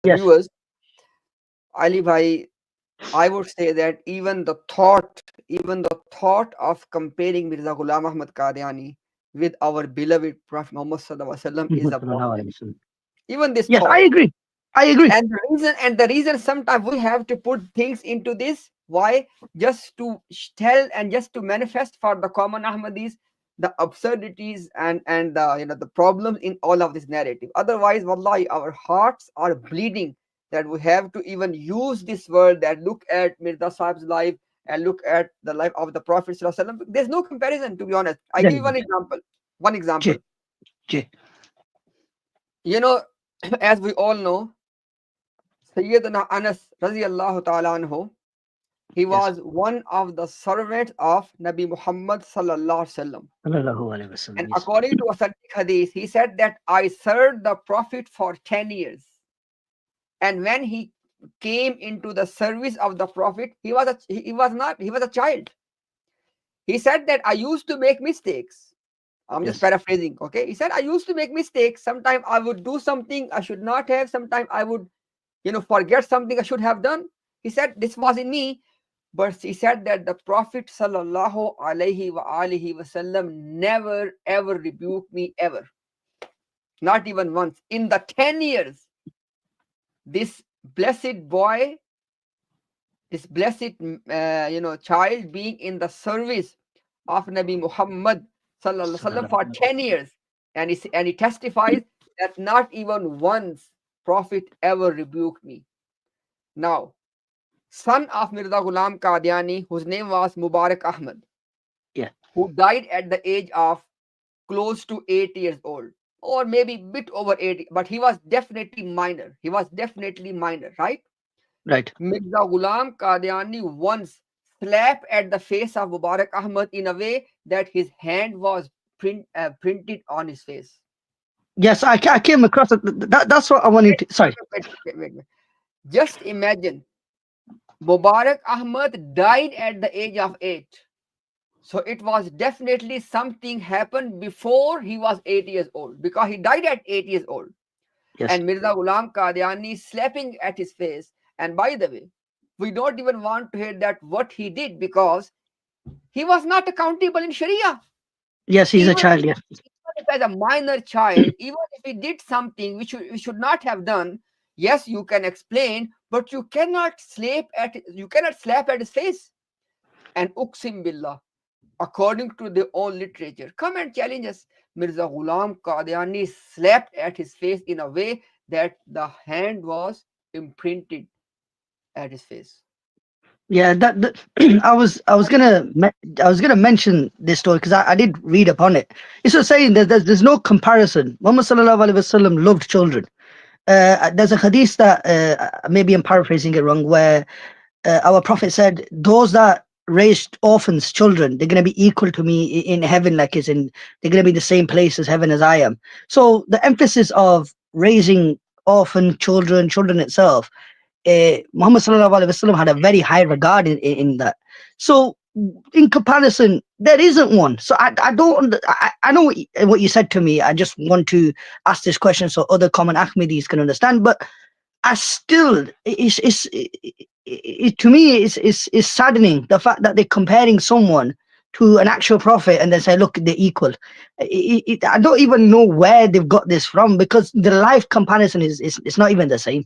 Yes. viewers, Ali Bhai, I would say that even the thought of comparing Mirza Ghulam Ahmad Qadiani with our beloved Prophet Muhammad Sallallahu Alaihi Wasallam is Muhammad sallallahu alaihi abominable. wasallam. Even this Yes, thought. I agree. I agree. And the reason sometimes we have to put things into this, why? Just to tell and just to manifest for the common Ahmadis the absurdities and the the problems in all of this narrative. Otherwise, wallahi, our hearts are bleeding that we have to even use this word, that look at Mirza Sahib's life and look at the life of the Prophet Sallallahu Alaihi Wasallam. There's no comparison, to be honest. I There give you you go. one example. One example. J, J. You know, as we all know, Sayyidina Anas radiallahu ta'ala anhu, he Yes. was one of the servants of Nabi Muhammad sallallahu alaihi wasallam. Sallallahu alaihi wasallam. And Yes. according to authentic hadith, he said that I served the Prophet for 10 years. And when he came into the service of the Prophet, he was a child. He said that I used to make mistakes. I'm just Yes. paraphrasing, okay? He said I used to make mistakes. Sometimes I would do something I should not have. Sometimes I would, forget something I should have done. He said this was in me. But he said that the Prophet sallallahu alaihi wa alihi wasallam never ever rebuked me ever, not even once. In the 10 years, this blessed boy, this blessed child being in the service of Nabi Muhammad sallallahu alaihi wasallam Sallallahu for alaihi 10 years, and he testifies that not even once Prophet ever rebuked me. Now, son of Mirza Ghulam Qadiani, whose name was Mubarak Ahmad, Yeah. who died at the age of close to 8 years old, or maybe bit over 80, but he was definitely minor. He was definitely minor, right? Right. Mirza Ghulam Qadiani once slapped at the face of Mubarak Ahmad in a way that his hand was printed on his face. Yes, I came across it. That's what I wanted Wait, to. Sorry. wait. Just imagine, Mubarak Ahmad died at the age of 8. So it was definitely something happened before he was 8 years old, because he died at 8 years old. Yes. And Mirza Ghulam Qadiani slapping at his face. And by the way, we don't even want to hear that what he did, because he was not accountable in Sharia. Yes, he's a Even child. Yes. if as a minor child, even if he did something which we should not have done, yes, you can explain, but you cannot slap at his face. And Uqsim Billah, according to their own literature, come and challenge us. Mirza Ghulam Qadiani slapped at his face in a way that the hand was imprinted at his face. Yeah. That I was gonna mention this story because I did read upon it. It's just saying that there's no comparison. Muhammad sallallahu alaihi wasallam loved children. There's a hadith that maybe I'm paraphrasing it wrong, where our prophet said, "Those that raised orphans, children, they're going to be equal to me in heaven, like is in they're going to be in the same place as heaven as I am." So the emphasis of raising orphan children, children itself, Muhammad sallallahu alaihi wasallam had a very high regard in that. So in comparison, there isn't one. So I don't I know what you said to me. I just want to ask this question so other common Ahmadis can understand. But I still, to me, it's saddening the fact that they're comparing someone to an actual prophet and they say, look, they're equal. I don't even know where they've got this from, because the life comparison is it's not even the same.